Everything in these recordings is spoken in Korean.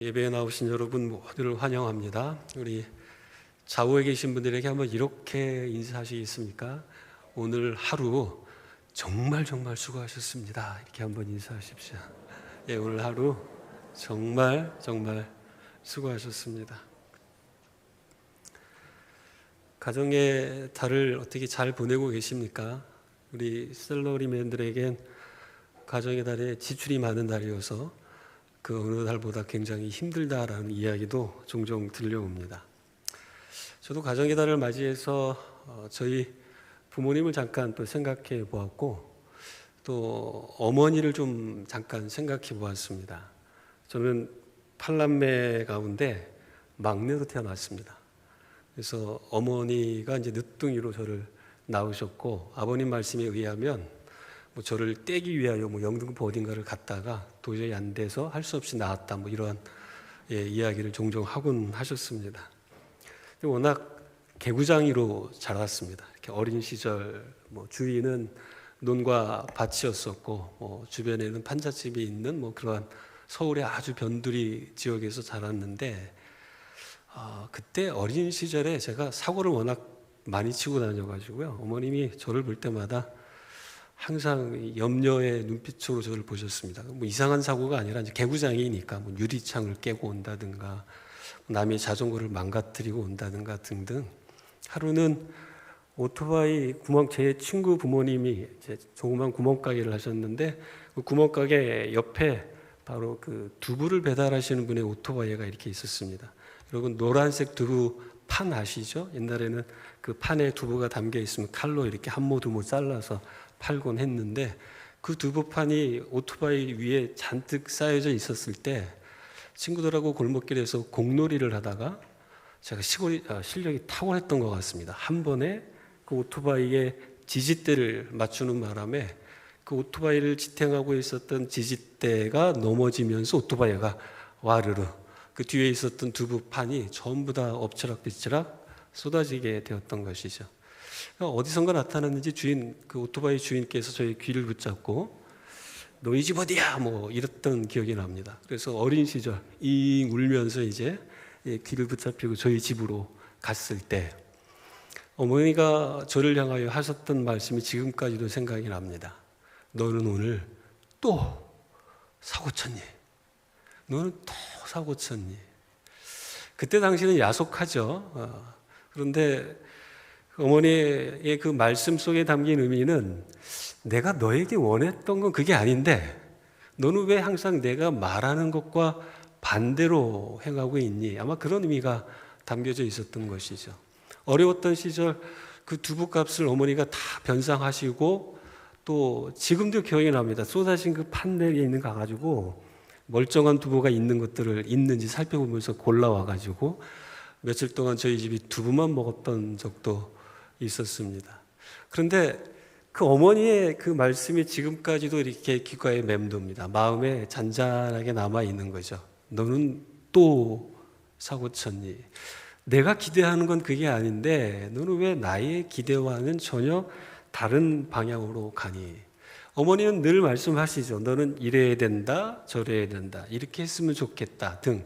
예배에 나오신 여러분 모두를 환영합니다. 우리 좌우에 계신 분들에게 한번 이렇게 인사하시겠습니까? 오늘 하루 정말 수고하셨습니다. 이렇게 한번 인사하십시오. 예, 오늘 하루 정말 수고하셨습니다. 가정의 달을 어떻게 잘 보내고 계십니까? 우리 셀러리맨들에겐 가정의 달에 지출이 많은 달이어서 그 어느 달보다 굉장히 힘들다라는 이야기도 종종 들려옵니다. 저도 가정의 달을 맞이해서 저희 부모님을 잠깐 또 생각해 보았고, 또 어머니를 좀 잠깐 생각해 보았습니다. 저는 8남매 가운데 막내로 태어났습니다. 그래서 어머니가 이제 늦둥이로 저를 낳으셨고, 아버님 말씀에 의하면 저를 떼기 위하여 영등포 어딘가를 갔다가 도저히 안 돼서 할 수 없이 나왔다, 이러한 이야기를 종종 하곤 하셨습니다. 워낙 개구장이로 자랐습니다. 이렇게 어린 시절 주위는 논과 밭이었었고, 주변에는 판잣집이 있는 그러한 서울의 아주 변두리 지역에서 자랐는데, 그때 어린 시절에 제가 사고를 워낙 많이 치고 다녀가지고요, 어머님이 저를 볼 때마다 항상 염려의 눈빛으로 저를 보셨습니다. 이상한 사고가 아니라 이제 개구장이니까 유리창을 깨고 온다든가, 남의 자전거를 망가뜨리고 온다든가 등등. 하루는 오토바이 제 친구 부모님이 이제 조그만 구멍가게를 하셨는데, 그 구멍가게 옆에 바로 그 두부를 배달하시는 분의 오토바이가 이렇게 있었습니다. 여러분, 노란색 두부 판 아시죠? 옛날에는 그 판에 두부가 담겨 있으면 칼로 이렇게 한 모 두 모 잘라서 팔곤 했는데, 그 두부판이 오토바이 위에 잔뜩 쌓여져 있었을 때 친구들하고 골목길에서 공놀이를 하다가 제가 실력이 탁월했던 것 같습니다. 한 번에 그 오토바이의 지지대를 맞추는 바람에 그 오토바이를 지탱하고 있었던 지지대가 넘어지면서 오토바이가 와르르, 그 뒤에 있었던 두부판이 전부 다 엎치락뒤치락 쏟아지게 되었던 것이죠. 어디선가 나타났는지 그 오토바이 주인께서 저희 귀를 붙잡고 너희 집 어디야? 이랬던 기억이 납니다. 그래서 어린 시절 잉 울면서 이제 귀를 붙잡히고 저희 집으로 갔을 때 어머니가 저를 향하여 하셨던 말씀이 지금까지도 생각이 납니다. 너는 오늘 또 사고 쳤니? 너는 또 사고 쳤니? 그때 당시는 야속하죠. 그런데 어머니의 그 말씀 속에 담긴 의미는, 내가 너에게 원했던 건 그게 아닌데 너는 왜 항상 내가 말하는 것과 반대로 행하고 있니? 아마 그런 의미가 담겨져 있었던 것이죠. 어려웠던 시절 그 두부값을 어머니가 다 변상하시고, 또 지금도 기억이 납니다. 쏟아진 그 판넬에 있는 거 가지고 멀쩡한 두부가 있는지 살펴보면서 골라와가지고 며칠 동안 저희 집이 두부만 먹었던 적도 있었습니다. 그런데 그 어머니의 그 말씀이 지금까지도 이렇게 귓가에 맴돕니다. 마음에 잔잔하게 남아있는 거죠. 너는 또 사고 쳤니? 내가 기대하는 건 그게 아닌데 너는 왜 나의 기대와는 전혀 다른 방향으로 가니? 어머니는 늘 말씀하시죠. 너는 이래야 된다, 저래야 된다, 이렇게 했으면 좋겠다 등.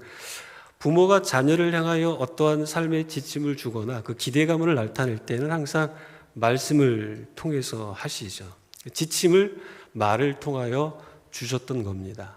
부모가 자녀를 향하여 어떠한 삶의 지침을 주거나 그 기대감을 나타낼 때는 항상 말씀을 통해서 하시죠. 지침을 말을 통하여 주셨던 겁니다.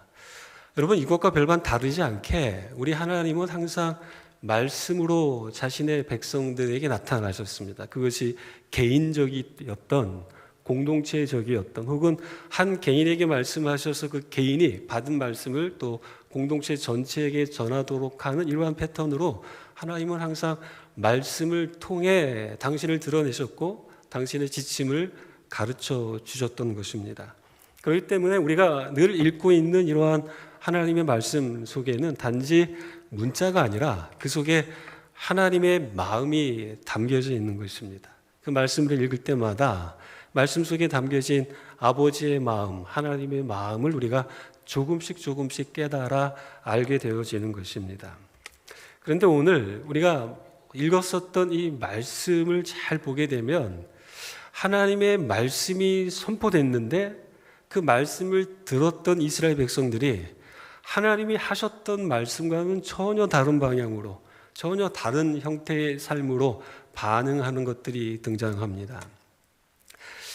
여러분, 이것과 별반 다르지 않게 우리 하나님은 항상 말씀으로 자신의 백성들에게 나타나셨습니다. 그것이 개인적이었던, 공동체적이었던, 혹은 한 개인에게 말씀하셔서 그 개인이 받은 말씀을 또 공동체 전체에게 전하도록 하는 이러한 패턴으로 하나님은 항상 말씀을 통해 당신을 드러내셨고 당신의 지침을 가르쳐 주셨던 것입니다. 그렇기 때문에 우리가 늘 읽고 있는 이러한 하나님의 말씀 속에는 단지 문자가 아니라 그 속에 하나님의 마음이 담겨져 있는 것입니다. 그 말씀을 읽을 때마다 말씀 속에 담겨진 아버지의 마음, 하나님의 마음을 우리가 조금씩 깨달아 알게 되어지는 것입니다. 그런데 오늘 우리가 읽었었던 이 말씀을 잘 보게 되면 하나님의 말씀이 선포됐는데 그 말씀을 들었던 이스라엘 백성들이 하나님이 하셨던 말씀과는 전혀 다른 방향으로, 전혀 다른 형태의 삶으로 반응하는 것들이 등장합니다.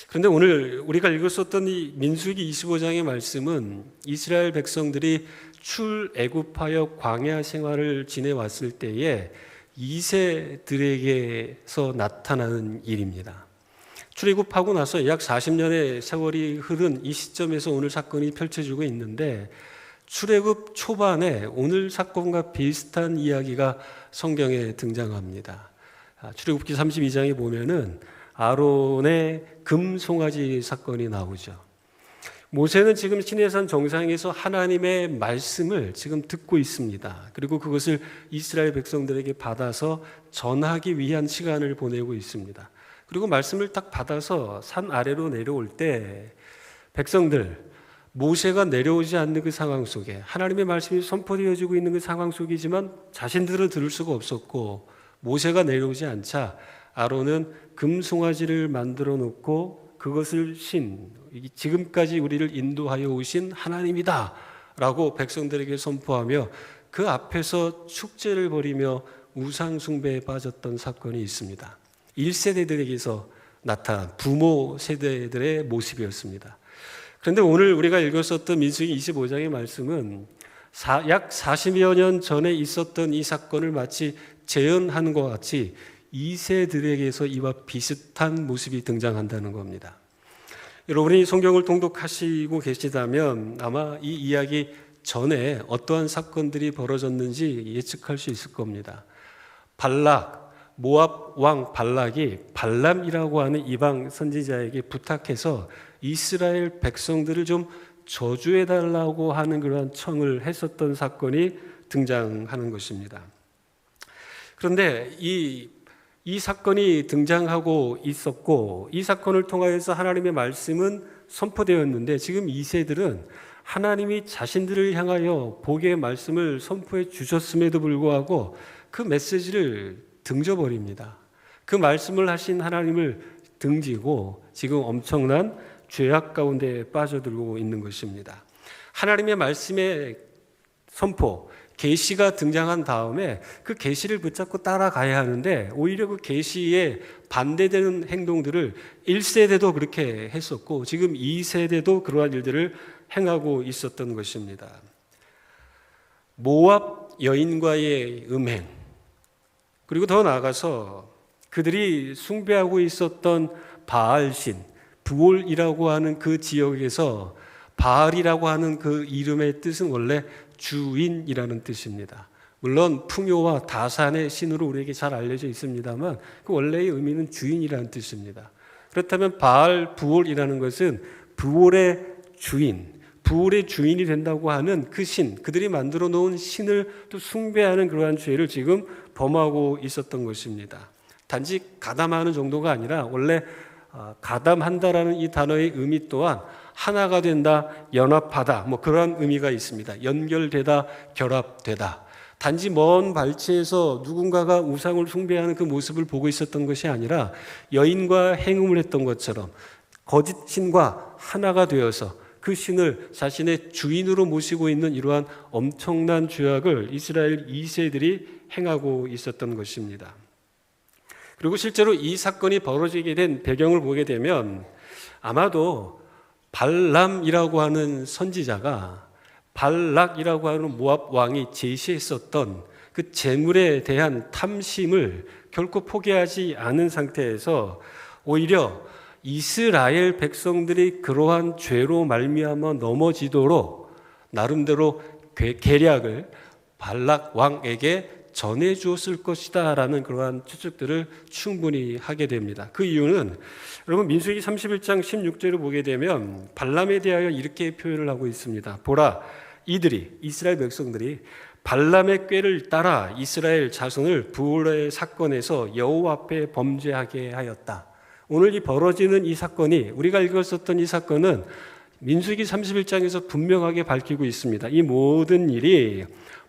그런데 오늘 우리가 읽었었던 이 민수기 25장의 말씀은 이스라엘 백성들이 출애굽하여 광야 생활을 지내왔을 때에 2세들에게서 나타나는 일입니다. 출애굽하고 나서 약 40년의 세월이 흐른 이 시점에서 오늘 사건이 펼쳐지고 있는데, 출애굽 초반에 오늘 사건과 비슷한 이야기가 성경에 등장합니다. 출애굽기 32장에 보면은 아론의 금송아지 사건이 나오죠. 모세는 지금 시내산 정상에서 하나님의 말씀을 지금 듣고 있습니다. 그리고 그것을 이스라엘 백성들에게 받아서 전하기 위한 시간을 보내고 있습니다. 그리고 말씀을 딱 받아서 산 아래로 내려올 때 백성들, 모세가 내려오지 않는 그 상황 속에 하나님의 말씀이 선포되어지고 있는 그 상황 속이지만 자신들은 들을 수가 없었고, 모세가 내려오지 않자 아론은 금송아지를 만들어 놓고 그것을 지금까지 우리를 인도하여 오신 하나님이다 라고 백성들에게 선포하며 그 앞에서 축제를 벌이며 우상 숭배에 빠졌던 사건이 있습니다. 1세대들에게서 나타난 부모 세대들의 모습이었습니다. 그런데 오늘 우리가 읽었었던 민수기 25장의 말씀은 약 40여 년 전에 있었던 이 사건을 마치 재현하는 것 같이 2세들에게서 이와 비슷한 모습이 등장한다는 겁니다. 여러분이 성경을 통독하시고 계시다면 아마 이 이야기 전에 어떠한 사건들이 벌어졌는지 예측할 수 있을 겁니다. 발락, 모압 왕 발락이 발람이라고 하는 이방 선지자에게 부탁해서 이스라엘 백성들을 좀 저주해달라고 하는 그러한 청을 했었던 사건이 등장하는 것입니다. 그런데 이 사건이 등장하고 있었고, 이 사건을 통하여서 하나님의 말씀은 선포되었는데, 지금 2세들은 하나님이 자신들을 향하여 복의 말씀을 선포해 주셨음에도 불구하고 그 메시지를 등져버립니다. 그 말씀을 하신 하나님을 등지고 지금 엄청난 죄악 가운데 빠져들고 있는 것입니다. 하나님의 말씀의 선포, 계시가 등장한 다음에 그 계시를 붙잡고 따라가야 하는데, 오히려 그 계시에 반대되는 행동들을 1세대도 그렇게 했었고 지금 2세대도 그러한 일들을 행하고 있었던 것입니다. 모압 여인과의 음행, 그리고 더 나아가서 그들이 숭배하고 있었던 바알신, 부올이라고 하는 그 지역에서 바알이라고 하는 그 이름의 뜻은 원래 주인이라는 뜻입니다. 물론 풍요와 다산의 신으로 우리에게 잘 알려져 있습니다만 그 원래의 의미는 주인이라는 뜻입니다. 그렇다면 바알 부올이라는 것은 부올의 주인, 부올의 주인이 된다고 하는 그 신, 그들이 만들어 놓은 신을 또 숭배하는 그러한 죄를 지금 범하고 있었던 것입니다. 단지 가담하는 정도가 아니라 원래 가담한다라는 이 단어의 의미 또한 하나가 된다, 연합하다, 그런 의미가 있습니다. 연결되다, 결합되다. 단지 먼 발치에서 누군가가 우상을 숭배하는 그 모습을 보고 있었던 것이 아니라 여인과 행음을 했던 것처럼 거짓 신과 하나가 되어서 그 신을 자신의 주인으로 모시고 있는 이러한 엄청난 죄악을 이스라엘 2세들이 행하고 있었던 것입니다. 그리고 실제로 이 사건이 벌어지게 된 배경을 보게 되면 아마도 발람이라고 하는 선지자가 발락이라고 하는 모압 왕이 제시했었던 그 재물에 대한 탐심을 결코 포기하지 않은 상태에서 오히려 이스라엘 백성들이 그러한 죄로 말미암아 넘어지도록 나름대로 계략을 발락 왕에게 전해 주었을 것이다 라는 그러한 추측들을 충분히 하게 됩니다. 그 이유는 여러분 민수기 31장 16절을 보게 되면 발람에 대하여 이렇게 표현을 하고 있습니다. 보라, 이들이 이스라엘 백성들이 발람의 꾀를 따라 이스라엘 자손을 부올의 사건에서 여호와 앞에 범죄하게 하였다. 오늘 이 벌어지는 이 사건이, 우리가 읽었었던 이 사건은 민수기 31장에서 분명하게 밝히고 있습니다. 이 모든 일이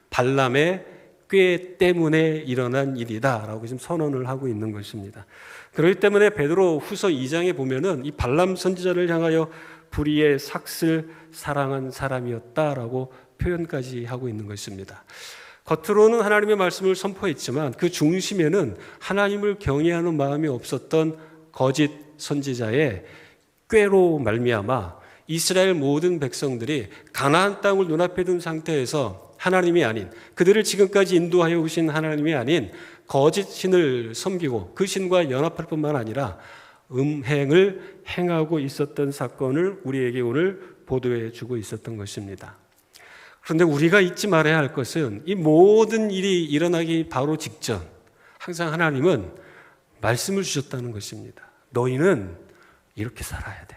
발람의 꾀 때문에 일어난 일이다 라고 지금 선언을 하고 있는 것입니다. 그렇기 때문에 베드로 후서 2장에 보면은 이 발람 선지자를 향하여 불의의 삭슬 사랑한 사람이었다라고 표현까지 하고 있는 것입니다. 겉으로는 하나님의 말씀을 선포했지만 그 중심에는 하나님을 경외하는 마음이 없었던 거짓 선지자의 꾀로 말미암아 이스라엘 모든 백성들이 가나안 땅을 눈앞에 둔 상태에서 하나님이 아닌, 그들을 지금까지 인도하여 오신 하나님이 아닌 거짓 신을 섬기고 그 신과 연합할 뿐만 아니라 음행을 행하고 있었던 사건을 우리에게 오늘 보도해 주고 있었던 것입니다. 그런데 우리가 잊지 말아야 할 것은 이 모든 일이 일어나기 바로 직전 항상 하나님은 말씀을 주셨다는 것입니다. 너희는 이렇게 살아야 돼.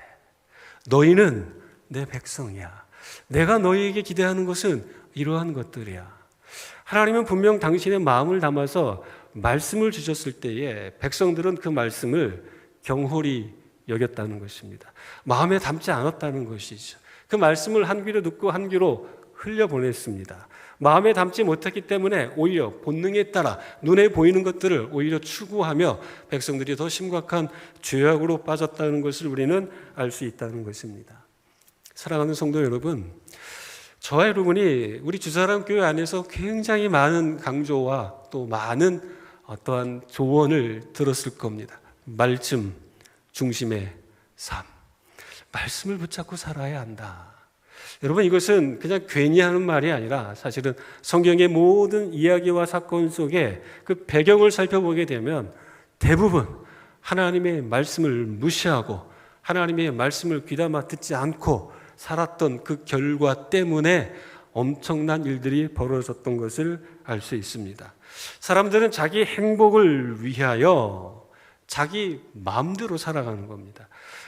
너희는 내 백성이야. 내가 너희에게 기대하는 것은 이러한 것들이야. 하나님은 분명 당신의 마음을 담아서 말씀을 주셨을 때에 백성들은 그 말씀을 경홀히 여겼다는 것입니다. 마음에 담지 않았다는 것이죠. 그 말씀을 한 귀로 듣고 한 귀로 흘려보냈습니다. 마음에 담지 못했기 때문에 오히려 본능에 따라 눈에 보이는 것들을 오히려 추구하며 백성들이 더 심각한 죄악으로 빠졌다는 것을 우리는 알 수 있다는 것입니다. 사랑하는 성도 여러분, 저와 여러분이 우리 주사람 교회 안에서 굉장히 많은 강조와 또 많은 어떠한 조언을 들었을 겁니다. 말씀 중심의 삶, 말씀을 붙잡고 살아야 한다. 여러분, 이것은 그냥 괜히 하는 말이 아니라 사실은 성경의 모든 이야기와 사건 속에 그 배경을 살펴보게 되면 대부분 하나님의 말씀을 무시하고 하나님의 말씀을 귀담아 듣지 않고 살았던 그 결과 때문에 엄청난 일들이 벌어졌던 것을 알 수 있습니다. 사람들은 자기 행복을 위하여 자기 마음대로 살아가는 겁니다.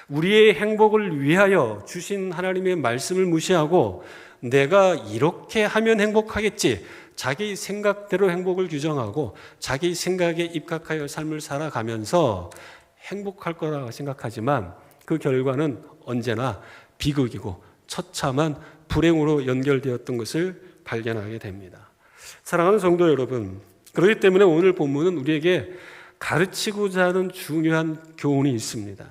우리의 행복을 위하여 주신 하나님의 말씀을 무시하고 내가 이렇게 하면 행복하겠지, 자기 생각대로 행복을 규정하고 자기 생각에 입각하여 삶을 살아가면서 행복할 거라고 생각하지만 그 결과는 언제나 비극이고 처참한 불행으로 연결되었던 것을 발견하게 됩니다. 사랑하는 성도 여러분, 그렇기 때문에 오늘 본문은 우리에게 가르치고자 하는 중요한 교훈이 있습니다.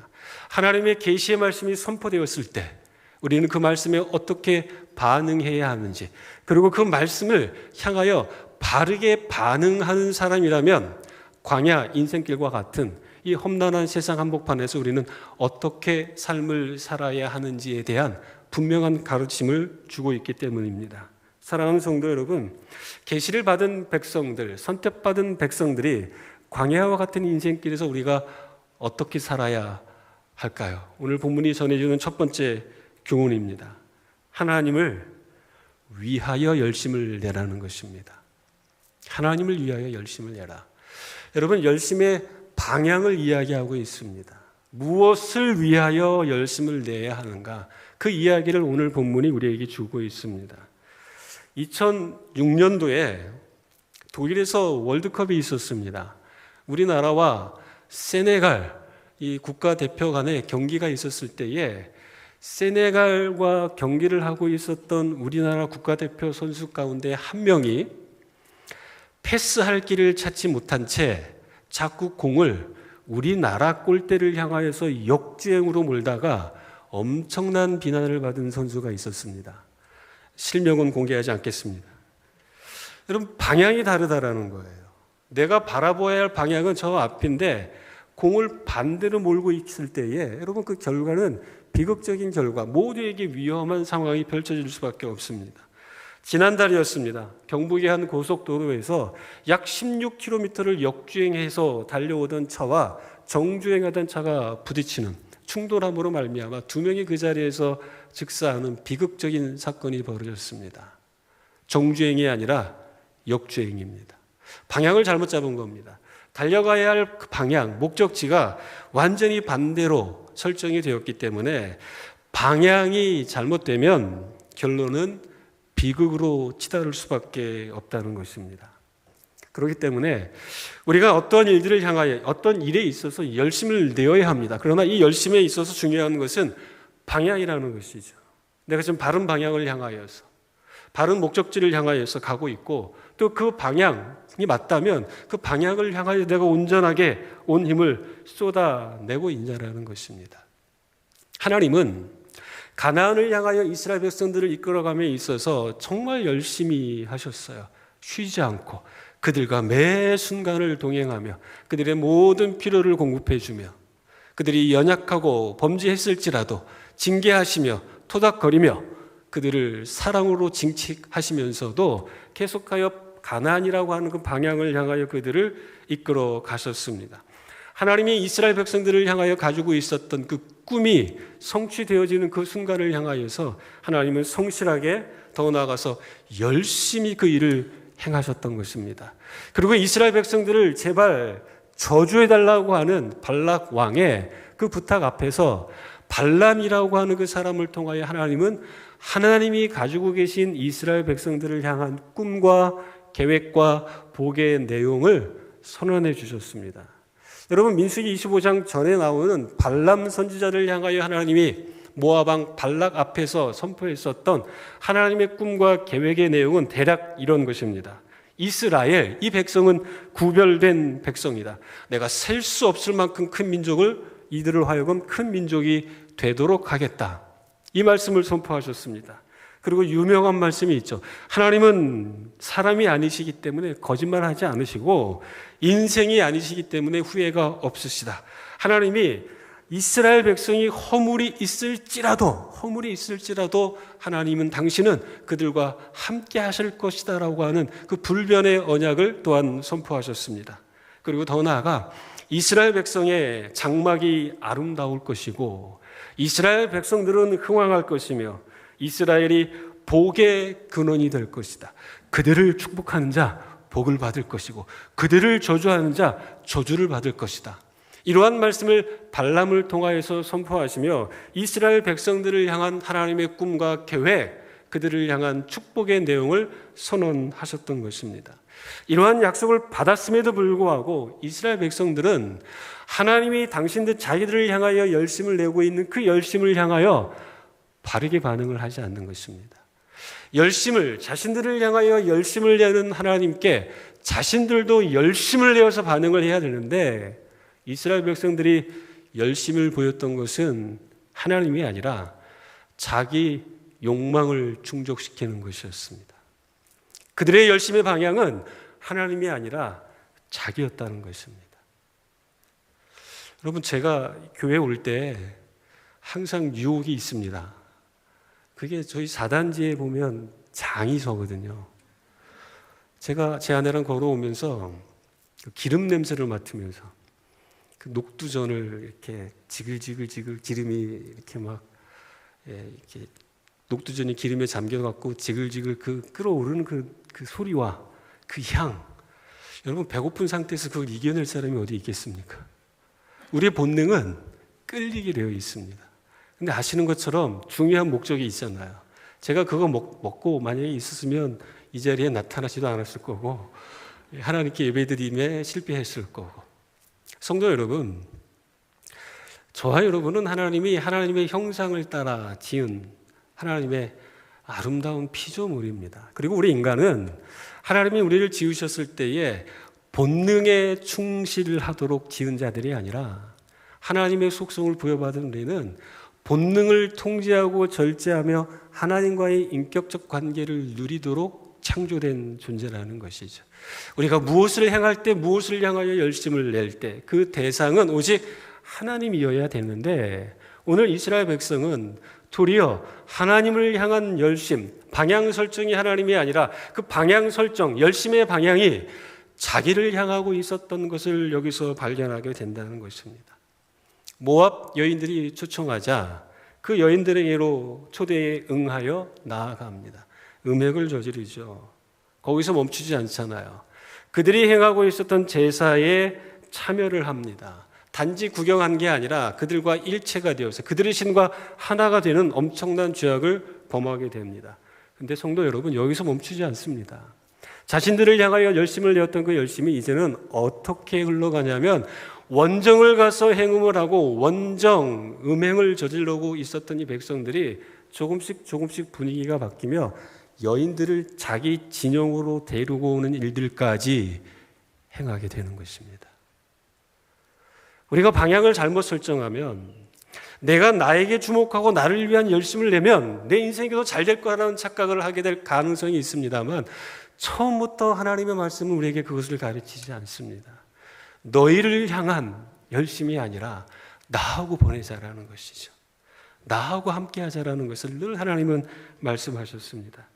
하나님의 계시의 말씀이 선포되었을 때 우리는 그 말씀에 어떻게 반응해야 하는지, 그리고 그 말씀을 향하여 바르게 반응하는 사람이라면 광야 인생길과 같은 이 험난한 세상 한복판에서 우리는 어떻게 삶을 살아야 하는지에 대한 분명한 가르침을 주고 있기 때문입니다. 사랑하는 성도 여러분, 계시를 받은 백성들, 선택받은 백성들이 광야와 같은 인생길에서 우리가 어떻게 살아야 할까요? 오늘 본문이 전해주는 첫 번째 교훈입니다. 하나님을 위하여 열심을 내라는 것입니다. 하나님을 위하여 열심을 내라. 여러분, 열심의 방향을 이야기하고 있습니다. 무엇을 위하여 열심을 내야 하는가? 그 이야기를 오늘 본문이 우리에게 주고 있습니다. 2006년도에 독일에서 월드컵이 있었습니다. 우리나라와 세네갈 이 국가대표 간의 경기가 있었을 때에 세네갈과 경기를 하고 있었던 우리나라 국가대표 선수 가운데 한 명이 패스할 길을 찾지 못한 채 자꾸 공을 우리나라 골대를 향하여서 역주행으로 몰다가 엄청난 비난을 받은 선수가 있었습니다. 실명은 공개하지 않겠습니다. 여러분, 방향이 다르다라는 거예요. 내가 바라보아야 할 방향은 저 앞인데 공을 반대로 몰고 있을 때에 여러분 그 결과는 비극적인 결과, 모두에게 위험한 상황이 펼쳐질 수밖에 없습니다. 지난달이었습니다. 경북의 한 고속도로에서 약 16km를 역주행해서 달려오던 차와 정주행하던 차가 부딪히는 충돌함으로 말미암아 두 명이 그 자리에서 즉사하는 비극적인 사건이 벌어졌습니다. 정주행이 아니라 역주행입니다. 방향을 잘못 잡은 겁니다. 달려가야 할 그 방향, 목적지가 완전히 반대로 설정이 되었기 때문에 방향이 잘못되면 결론은 비극으로 치달을 수밖에 없다는 것입니다. 그렇기 때문에 우리가 어떤 일들을 향하여 어떤 일에 있어서 열심을 내어야 합니다. 그러나 이 열심에 있어서 중요한 것은 방향이라는 것이죠. 내가 지금 바른 방향을 향하여서, 바른 목적지를 향하여서 가고 있고 또 그 방향이 맞다면 그 방향을 향하여 내가 온전하게 온 힘을 쏟아내고 있냐라는 것입니다. 하나님은 가나안을 향하여 이스라엘 백성들을 이끌어감에 있어서 정말 열심히 하셨어요. 쉬지 않고 그들과 매 순간을 동행하며 그들의 모든 필요를 공급해 주며 그들이 연약하고 범죄했을지라도 징계하시며 토닥거리며 그들을 사랑으로 징책하시면서도 계속하여 가나안이라고 하는 그 방향을 향하여 그들을 이끌어 가셨습니다. 하나님이 이스라엘 백성들을 향하여 가지고 있었던 그 꿈이 성취되어지는 그 순간을 향하여서 하나님은 성실하게 더 나아가서 열심히 그 일을 행하셨던 것입니다. 그리고 이스라엘 백성들을 제발 저주해달라고 하는 발락 왕의 그 부탁 앞에서 발람이라고 하는 그 사람을 통하여 하나님은 하나님이 가지고 계신 이스라엘 백성들을 향한 꿈과 계획과 복의 내용을 선언해 주셨습니다. 여러분, 민수기 25장 전에 나오는 발람 선지자를 향하여 하나님이 모압 왕 발락 앞에서 선포했었던 하나님의 꿈과 계획의 내용은 대략 이런 것입니다. 이스라엘, 이 백성은 구별된 백성이다. 내가 셀 수 없을 만큼 큰 민족을 이들을 하여금 큰 민족이 되도록 하겠다. 이 말씀을 선포하셨습니다. 그리고 유명한 말씀이 있죠. 하나님은 사람이 아니시기 때문에 거짓말하지 않으시고 인생이 아니시기 때문에 후회가 없으시다. 하나님이 이스라엘 백성이 허물이 있을지라도 하나님은 당신은 그들과 함께 하실 것이다 라고 하는 그 불변의 언약을 또한 선포하셨습니다. 그리고 더 나아가 이스라엘 백성의 장막이 아름다울 것이고 이스라엘 백성들은 흥왕할 것이며 이스라엘이 복의 근원이 될 것이다. 그들을 축복하는 자 복을 받을 것이고 그들을 저주하는 자 저주를 받을 것이다. 이러한 말씀을 발람을 통하여서 선포하시며 이스라엘 백성들을 향한 하나님의 꿈과 계획, 그들을 향한 축복의 내용을 선언하셨던 것입니다. 이러한 약속을 받았음에도 불구하고 이스라엘 백성들은 하나님이 당신들 자기들을 향하여 열심을 내고 있는 그 열심을 향하여 바르게 반응을 하지 않는 것입니다. 자신들을 향하여 열심을 내는 하나님께 자신들도 열심을 내어서 반응을 해야 되는데 이스라엘 백성들이 열심을 보였던 것은 하나님이 아니라 자기 욕망을 충족시키는 것이었습니다. 그들의 열심의 방향은 하나님이 아니라 자기였다는 것입니다. 여러분, 제가 교회 올 때 항상 유혹이 있습니다. 그게 저희 사단지에 보면 장이 서거든요. 제가 제 아내랑 걸어오면서 기름 냄새를 맡으면서 그 녹두전을 이렇게 지글지글 기름이 이렇게 막 이렇게 녹두전이 기름에 잠겨갖고 지글지글 그 끓어오르는 그 소리와 그 향, 여러분 배고픈 상태에서 그걸 이겨낼 사람이 어디 있겠습니까? 우리의 본능은 끌리게 되어 있습니다. 근데 아시는 것처럼 중요한 목적이 있잖아요. 제가 그거 먹고 만약에 있었으면 이 자리에 나타나지도 않았을 거고 하나님께 예배드림에 실패했을 거고. 성도 여러분, 저와 여러분은 하나님이 하나님의 형상을 따라 지은 하나님의 아름다운 피조물입니다. 그리고 우리 인간은 하나님이 우리를 지으셨을 때에 본능에 충실하도록 지은 자들이 아니라 하나님의 속성을 부여받은 우리는 본능을 통제하고 절제하며 하나님과의 인격적 관계를 누리도록 창조된 존재라는 것이죠. 우리가 무엇을 행할 때, 무엇을 향하여 열심을 낼 때 그 대상은 오직 하나님이어야 되는데 오늘 이스라엘 백성은 도리어 하나님을 향한 열심, 방향 설정이 하나님이 아니라 그 방향 설정, 열심의 방향이 자기를 향하고 있었던 것을 여기서 발견하게 된다는 것입니다. 모압 여인들이 초청하자 그 여인들에게로 초대에 응하여 나아갑니다. 음행을 저지르죠. 거기서 멈추지 않잖아요. 그들이 행하고 있었던 제사에 참여를 합니다. 단지 구경한 게 아니라 그들과 일체가 되어서 그들의 신과 하나가 되는 엄청난 죄악을 범하게 됩니다. 그런데 성도 여러분, 여기서 멈추지 않습니다. 자신들을 향하여 열심을 내었던 그 열심이 이제는 어떻게 흘러가냐면 원정을 가서 행음을 하고 원정, 음행을 저지르고 있었던 이 백성들이 조금씩 분위기가 바뀌며 여인들을 자기 진영으로 데리고 오는 일들까지 행하게 되는 것입니다. 우리가 방향을 잘못 설정하면 내가 나에게 주목하고 나를 위한 열심을 내면 내 인생이 더 잘 될 거라는 착각을 하게 될 가능성이 있습니다만, 처음부터 하나님의 말씀은 우리에게 그것을 가르치지 않습니다. 너희를 향한 열심이 아니라 나하고 보내자라는 것이죠. 나하고 함께 하자라는 것을 늘 하나님은 말씀하셨습니다.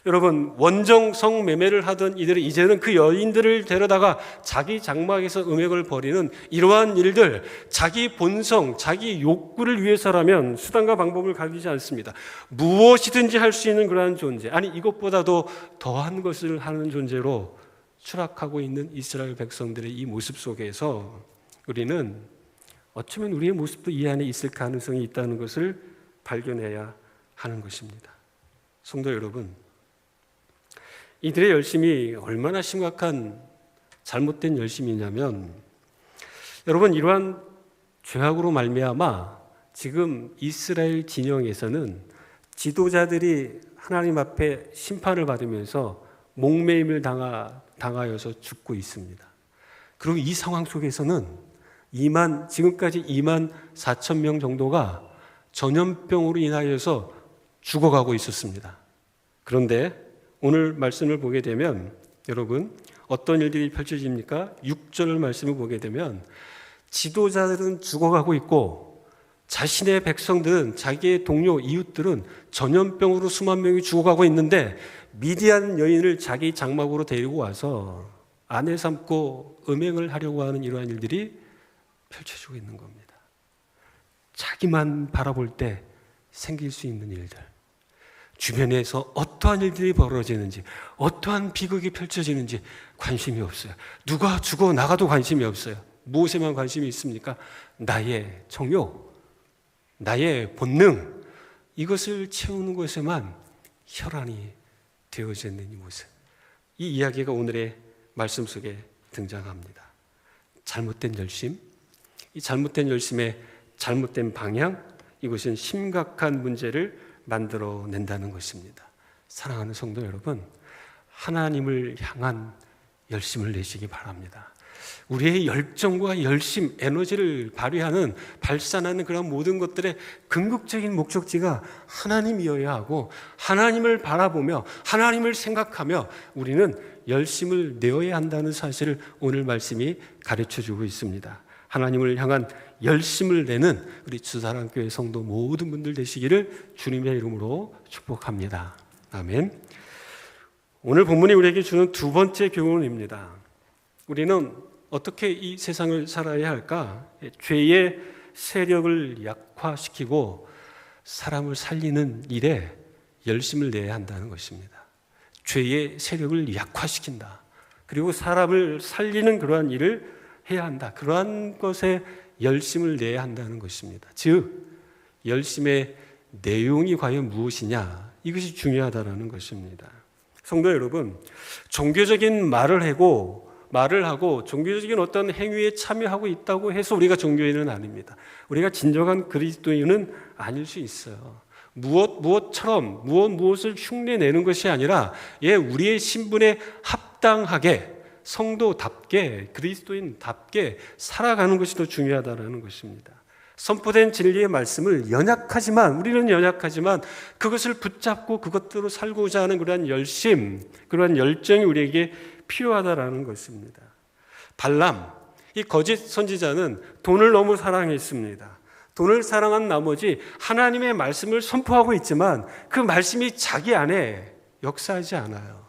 여러분, 원정성 매매를 하던 이들이 이제는 그 여인들을 데려다가 자기 장막에서 음욕을 벌이는 이러한 일들, 자기 본성, 자기 욕구를 위해서라면 수단과 방법을 가리지 않습니다. 무엇이든지 할 수 있는 그러한 존재, 아니 이것보다도 더한 것을 하는 존재로 추락하고 있는 이스라엘 백성들의 이 모습 속에서 우리는 어쩌면 우리의 모습도 이 안에 있을 가능성이 있다는 것을 발견해야 하는 것입니다. 성도 여러분, 이들의 열심이 얼마나 심각한 잘못된 열심이냐면, 여러분, 이러한 죄악으로 말미암아 지금 이스라엘 진영에서는 지도자들이 하나님 앞에 심판을 받으면서 목매임을 당하여서 죽고 있습니다. 그리고 이 상황 속에서는 지금까지 2만 4천 명 정도가 전염병으로 인하여서 죽어가고 있었습니다. 그런데 오늘 말씀을 보게 되면 여러분, 어떤 일들이 펼쳐집니까? 6절 말씀을 보게 되면 지도자들은 죽어가고 있고 자신의 백성들은, 자기의 동료, 이웃들은 전염병으로 수만 명이 죽어가고 있는데 미디안 여인을 자기 장막으로 데리고 와서 아내 삼고 음행을 하려고 하는 이러한 일들이 펼쳐지고 있는 겁니다. 자기만 바라볼 때 생길 수 있는 일들, 주변에서 어떠한 일들이 벌어지는지, 어떠한 비극이 펼쳐지는지 관심이 없어요. 누가 죽어 나가도 관심이 없어요. 무엇에만 관심이 있습니까? 나의 정욕, 나의 본능, 이것을 채우는 것에만 혈안이 되어져 있는 이 모습, 이 이야기가 오늘의 말씀 속에 등장합니다. 잘못된 열심, 이 잘못된 열심의 잘못된 방향, 이것은 심각한 문제를 만들어낸다는 것입니다. 사랑하는 성도 여러분, 하나님을 향한 열심을 내시기 바랍니다. 우리의 열정과 열심, 에너지를 발휘하는, 발산하는 그런 모든 것들의 궁극적인 목적지가 하나님이어야 하고, 하나님을 바라보며 하나님을 생각하며 우리는 열심을 내어야 한다는 사실을 오늘 말씀이 가르쳐주고 있습니다. 하나님을 향한 열심을 내는 우리 주사랑교회 성도 모든 분들 되시기를 주님의 이름으로 축복합니다. 아멘. 오늘 본문이 우리에게 주는 두 번째 교훈입니다. 우리는 어떻게 이 세상을 살아야 할까? 죄의 세력을 약화시키고 사람을 살리는 일에 열심을 내야 한다는 것입니다. 죄의 세력을 약화시킨다. 그리고 사람을 살리는 그러한 일을 해야 한다. 그러한 것에 열심을 내야 한다는 것입니다. 즉, 열심의 내용이 과연 무엇이냐, 이것이 중요하다는 것입니다. 성도 여러분, 종교적인 말을 하고 종교적인 어떤 행위에 참여하고 있다고 해서 우리가 종교인은 아닙니다. 우리가 진정한 그리스도인은 아닐 수 있어요. 무엇을 흉내내는 것이 아니라 우리의 신분에 합당하게, 성도답게, 그리스도인답게 살아가는 것이 더 중요하다는 것입니다. 선포된 진리의 말씀을 우리는 연약하지만 그것을 붙잡고 그것대로 살고자 하는 그러한 열심, 그러한 열정이 우리에게 필요하다는 것입니다. 발람, 이 거짓 선지자는 돈을 너무 사랑했습니다. 돈을 사랑한 나머지 하나님의 말씀을 선포하고 있지만 그 말씀이 자기 안에 역사하지 않아요.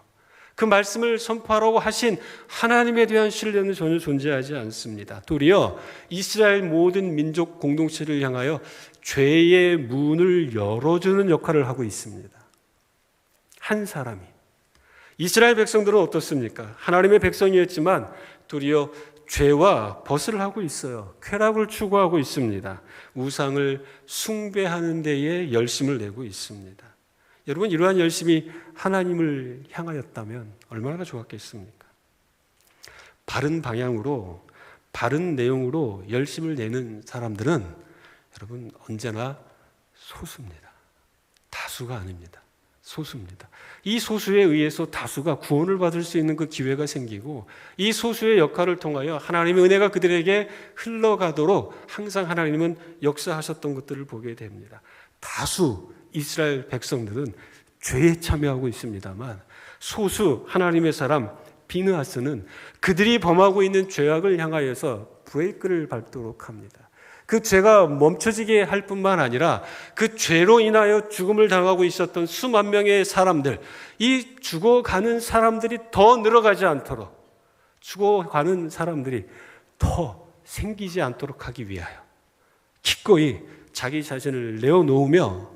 그 말씀을 선포하라고 하신 하나님에 대한 신뢰는 전혀 존재하지 않습니다. 도리어 이스라엘 모든 민족 공동체를 향하여 죄의 문을 열어주는 역할을 하고 있습니다. 한 사람이. 이스라엘 백성들은 어떻습니까? 하나님의 백성이었지만 도리어 죄와 벗을 하고 있어요. 쾌락을 추구하고 있습니다. 우상을 숭배하는 데에 열심을 내고 있습니다. 여러분, 이러한 열심이 하나님을 향하였다면 얼마나 좋았겠습니까? 바른 방향으로, 바른 내용으로 열심을 내는 사람들은 여러분 언제나 소수입니다. 다수가 아닙니다. 소수입니다. 이 소수에 의해서 다수가 구원을 받을 수 있는 그 기회가 생기고, 이 소수의 역할을 통하여 하나님의 은혜가 그들에게 흘러가도록 항상 하나님은 역사하셨던 것들을 보게 됩니다. 다수 이스라엘 백성들은 죄에 참여하고 있습니다만, 소수 하나님의 사람 비느하스는 그들이 범하고 있는 죄악을 향하여서 브레이크를 밟도록 합니다. 그 죄가 멈춰지게 할 뿐만 아니라 그 죄로 인하여 죽음을 당하고 있었던 수만 명의 사람들, 이 죽어가는 사람들이 더 늘어가지 않도록, 죽어가는 사람들이 더 생기지 않도록 하기 위하여 기꺼이 자기 자신을 내어놓으며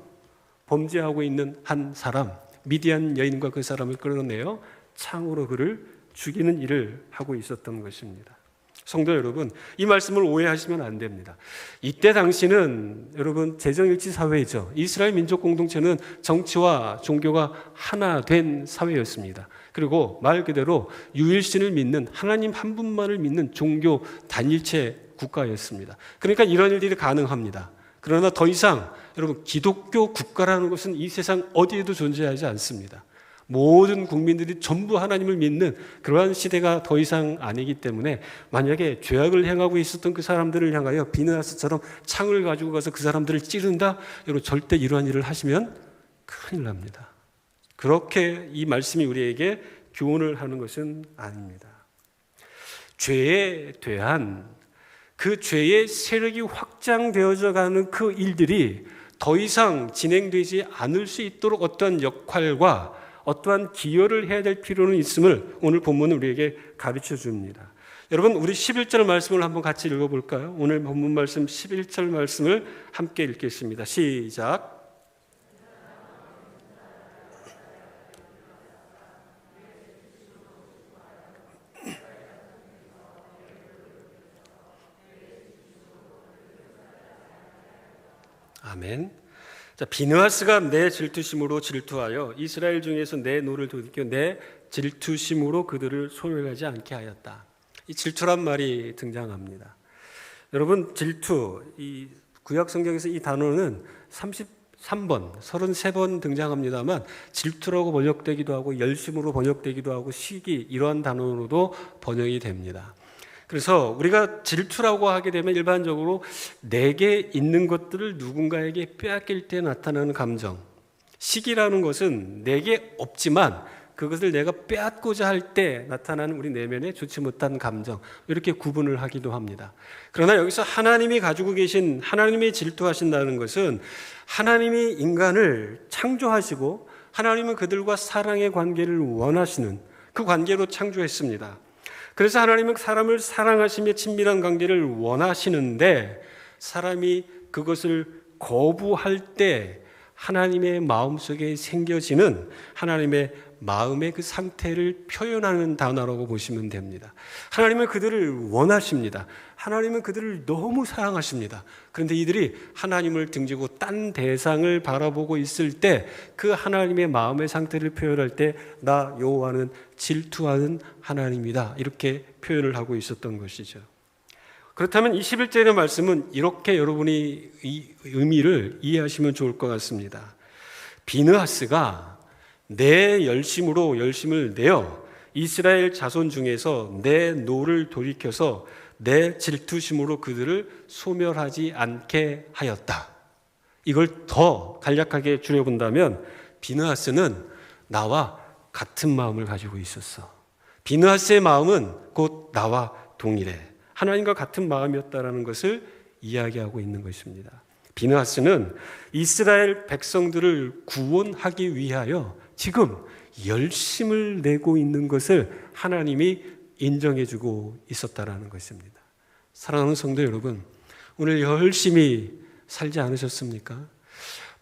범죄하고 있는 한 사람, 미디안 여인과 그 사람을 끌어내어 창으로 그를 죽이는 일을 하고 있었던 것입니다. 성도 여러분, 이 말씀을 오해하시면 안 됩니다. 이때 당시는 여러분 재정일치 사회죠. 이스라엘 민족 공동체는 정치와 종교가 하나 된 사회였습니다. 그리고 말 그대로 유일신을 믿는, 하나님 한 분만을 믿는 종교 단일체 국가였습니다. 그러니까 이런 일들이 가능합니다. 그러나 더 이상 여러분 기독교 국가라는 것은 이 세상 어디에도 존재하지 않습니다. 모든 국민들이 전부 하나님을 믿는 그러한 시대가 더 이상 아니기 때문에, 만약에 죄악을 행하고 있었던 그 사람들을 향하여 비느하스처럼 창을 가지고 가서 그 사람들을 찌른다, 여러분 절대 이러한 일을 하시면 큰일 납니다. 그렇게 이 말씀이 우리에게 교훈을 하는 것은 아닙니다. 죄에 대한 그 죄의 세력이 확장되어져 가는 그 일들이 더 이상 진행되지 않을 수 있도록 어떠한 역할과 어떠한 기여를 해야 될 필요는 있음을 오늘 본문은 우리에게 가르쳐 줍니다. 여러분, 우리 11절 말씀을 한번 같이 읽어볼까요? 오늘 본문 말씀 11절 말씀을 함께 읽겠습니다. 시작. 아멘. 자, 비느하스가 내 질투심으로 질투하여 이스라엘 중에서 내 노를 돌이켜 내 질투심으로 그들을 소멸하지 않게 하였다. 이 질투란 말이 등장합니다. 여러분, 질투, 이 구약 성경에서 이 단어는 33번, 33번 등장합니다만, 질투라고 번역되기도 하고 열심으로 번역되기도 하고 시기, 이러한 단어로도 번역이 됩니다. 그래서 우리가 질투라고 하게 되면 일반적으로 내게 있는 것들을 누군가에게 빼앗길 때 나타나는 감정, 시기라는 것은 내게 없지만 그것을 내가 빼앗고자 할 때 나타나는 우리 내면의 좋지 못한 감정, 이렇게 구분을 하기도 합니다. 그러나 여기서 하나님이 가지고 계신, 하나님이 질투하신다는 것은 하나님이 인간을 창조하시고 하나님은 그들과 사랑의 관계를 원하시는 그 관계로 창조했습니다. 그래서 하나님은 사람을 사랑하시며 친밀한 관계를 원하시는데, 사람이 그것을 거부할 때 하나님의 마음속에 생겨지는 하나님의 마음의 그 상태를 표현하는 단어라고 보시면 됩니다. 하나님은 그들을 원하십니다. 하나님은 그들을 너무 사랑하십니다. 그런데 이들이 하나님을 등지고 딴 대상을 바라보고 있을 때 그 하나님의 마음의 상태를 표현할 때 나 여호와는 질투하는 하나님이다, 이렇게 표현을 하고 있었던 것이죠. 그렇다면 이 11절의 말씀은 이렇게 여러분이 이 의미를 이해하시면 좋을 것 같습니다. 비느하스가 내 열심을 내어 이스라엘 자손 중에서 내 노를 돌이켜서 내 질투심으로 그들을 소멸하지 않게 하였다. 이걸 더 간략하게 줄여본다면, 비느하스는 나와 같은 마음을 가지고 있었어. 비느하스의 마음은 곧 나와 동일해. 하나님과 같은 마음이었다라는 것을 이야기하고 있는 것입니다. 비느하스는 이스라엘 백성들을 구원하기 위하여 지금 열심을 내고 있는 것을 하나님이 인정해주고 있었다라는 것입니다. 사랑하는 성도 여러분, 오늘 열심히 살지 않으셨습니까?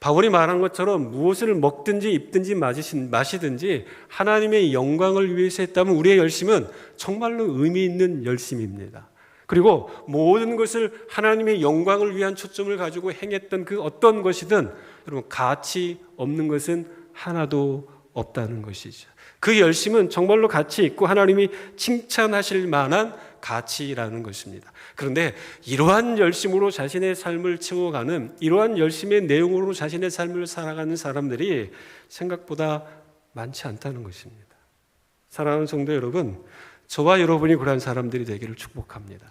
바울이 말한 것처럼 무엇을 먹든지 입든지 마시든지 하나님의 영광을 위해서 했다면 우리의 열심은 정말로 의미 있는 열심입니다. 그리고 모든 것을 하나님의 영광을 위한 초점을 가지고 행했던 그 어떤 것이든 여러분 가치 없는 것은 하나도 없다는 것이죠. 그 열심은 정말로 가치 있고 하나님이 칭찬하실 만한 가치라는 것입니다. 그런데 이러한 열심으로 자신의 삶을 채워가는, 이러한 열심의 내용으로 자신의 삶을 살아가는 사람들이 생각보다 많지 않다는 것입니다. 사랑하는 성도 여러분, 저와 여러분이 그러한 사람들이 되기를 축복합니다.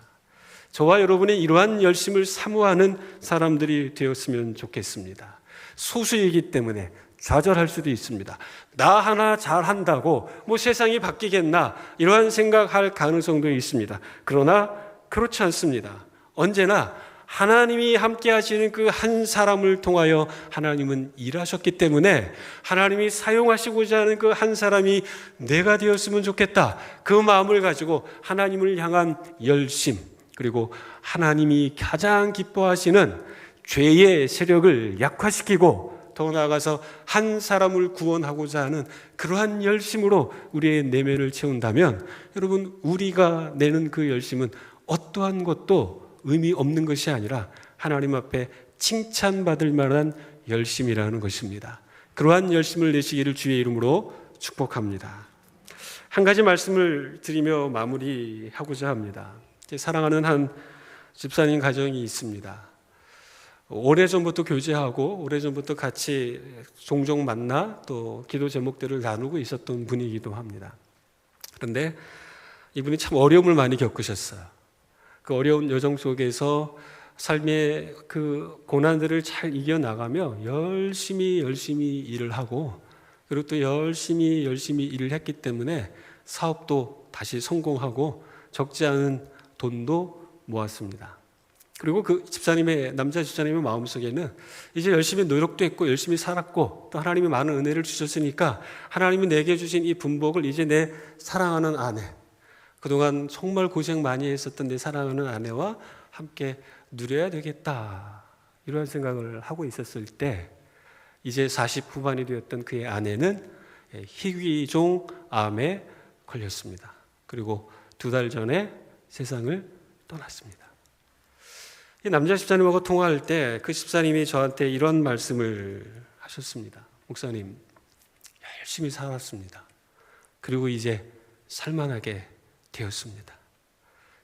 저와 여러분이 이러한 열심을 사모하는 사람들이 되었으면 좋겠습니다. 소수이기 때문에 좌절할 수도 있습니다. 나 하나 잘한다고 뭐 세상이 바뀌겠나, 이러한 생각할 가능성도 있습니다. 그러나 그렇지 않습니다. 언제나 하나님이 함께 하시는 그 한 사람을 통하여 하나님은 일하셨기 때문에 하나님이 사용하시고자 하는 그 한 사람이 내가 되었으면 좋겠다, 그 마음을 가지고 하나님을 향한 열심, 그리고 하나님이 가장 기뻐하시는 죄의 세력을 약화시키고 더 나아가서 한 사람을 구원하고자 하는 그러한 열심으로 우리의 내면을 채운다면, 여러분, 우리가 내는 그 열심은 어떠한 것도 의미 없는 것이 아니라 하나님 앞에 칭찬받을 만한 열심이라는 것입니다. 그러한 열심을 내시기를 주의 이름으로 축복합니다. 한 가지 말씀을 드리며 마무리하고자 합니다. 사랑하는 한 집사님 가정이 있습니다. 오래전부터 교제하고 오래전부터 같이 종종 만나 또 기도 제목들을 나누고 있었던 분이기도 합니다. 그런데 이분이 참 어려움을 많이 겪으셨어요. 그 어려운 여정 속에서 삶의 그 고난들을 잘 이겨나가며 열심히 일을 하고, 그리고 또 열심히 일을 했기 때문에 사업도 다시 성공하고 적지 않은 돈도 모았습니다. 그리고 그 집사님의, 남자 집사님의 마음속에는 이제 열심히 노력도 했고 열심히 살았고 또 하나님이 많은 은혜를 주셨으니까 하나님이 내게 주신 이 분복을 이제 내 사랑하는 아내, 그동안 정말 고생 많이 했었던 내 사랑하는 아내와 함께 누려야 되겠다, 이런 생각을 하고 있었을 때 이제 40 후반이 되었던 그의 아내는 희귀종 암에 걸렸습니다. 그리고 2달 전에 세상을 떠났습니다. 이 남자 집사님하고 통화할 때 그 집사님이 저한테 이런 말씀을 하셨습니다. 목사님, 열심히 살았습니다. 그리고 이제 살만하게 되었습니다.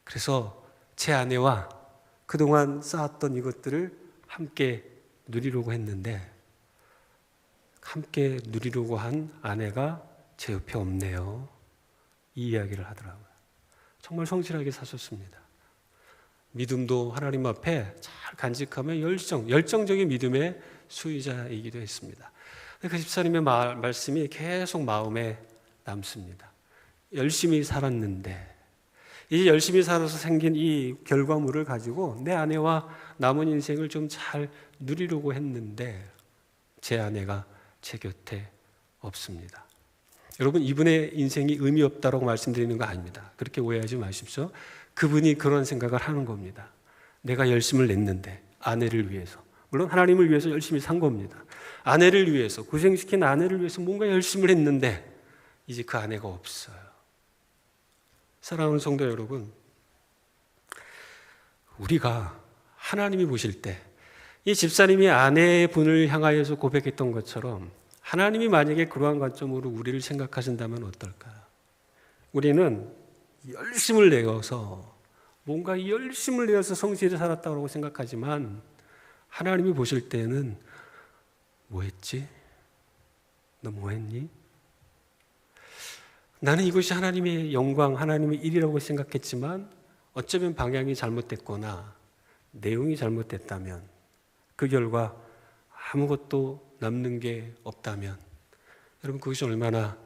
그래서 제 아내와 그동안 쌓았던 이것들을 함께 누리려고 했는데 함께 누리려고 한 아내가 제 옆에 없네요. 이 이야기를 하더라고요. 정말 성실하게 사셨습니다. 믿음도 하나님 앞에 잘 간직하며 열정적인 믿음의 수유자이기도 했습니다. 그 집사님의 말씀이 계속 마음에 남습니다. 열심히 살았는데 이 열심히 살아서 생긴 이 결과물을 가지고 내 아내와 남은 인생을 좀 잘 누리려고 했는데 제 아내가 제 곁에 없습니다. 여러분, 이분의 인생이 의미 없다라고 말씀드리는 거 아닙니다. 그렇게 오해하지 마십시오. 그분이 그런 생각을 하는 겁니다. 내가 열심을 냈는데 아내를 위해서, 물론 하나님을 위해서 열심히 산 겁니다. 아내를 위해서, 고생시킨 아내를 위해서 뭔가 열심을 했는데 이제 그 아내가 없어요. 사랑하는 성도 여러분, 우리가 하나님이 보실 때 이 집사님이 아내분을 향하여서 고백했던 것처럼 하나님이 만약에 그러한 관점으로 우리를 생각하신다면 어떨까요? 우리는 열심을 내어서 뭔가 열심을 내어서 성실히 살았다고 생각하지만 하나님이 보실 때는 뭐 했지? 너 뭐 했니? 나는 이것이 하나님의 영광, 하나님의 일이라고 생각했지만 어쩌면 방향이 잘못됐거나 내용이 잘못됐다면, 그 결과 아무것도 남는 게 없다면 여러분, 그것이 얼마나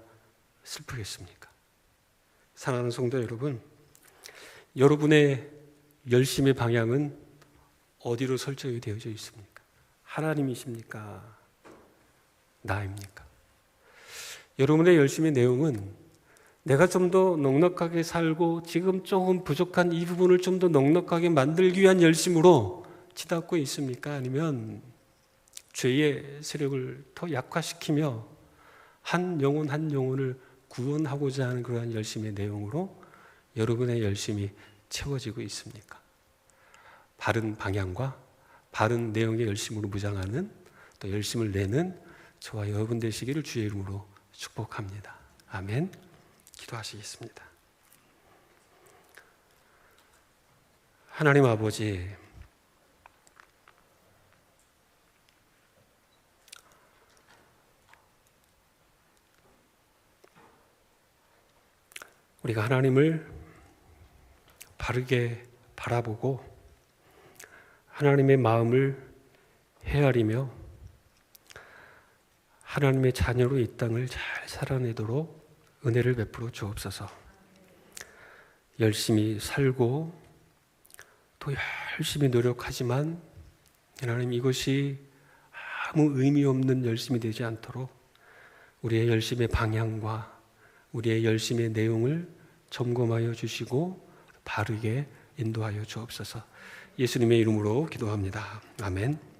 슬프겠습니까? 사랑하는 성도 여러분, 여러분의 열심의 방향은 어디로 설정이 되어져 있습니까? 하나님이십니까? 나입니까? 여러분의 열심의 내용은 내가 좀 더 넉넉하게 살고 지금 조금 부족한 이 부분을 좀 더 넉넉하게 만들기 위한 열심으로 치닫고 있습니까? 아니면 죄의 세력을 더 약화시키며 한 영혼 한 영혼을 구원하고자 하는 그러한 열심의 내용으로 여러분의 열심이 채워지고 있습니까? 바른 방향과 바른 내용의 열심으로 무장하는, 또 열심을 내는 저와 여러분 되시기를 주의 이름으로 축복합니다. 아멘. 기도하시겠습니다. 하나님 아버지, 우리가 하나님을 바르게 바라보고 하나님의 마음을 헤아리며 하나님의 자녀로 이 땅을 잘 살아내도록 은혜를 베풀어 주옵소서. 열심히 살고 또 열심히 노력하지만 하나님, 이것이 아무 의미 없는 열심이 되지 않도록 우리의 열심의 방향과 우리의 열심의 내용을 점검하여 주시고 바르게 인도하여 주옵소서. 예수님의 이름으로 기도합니다. 아멘.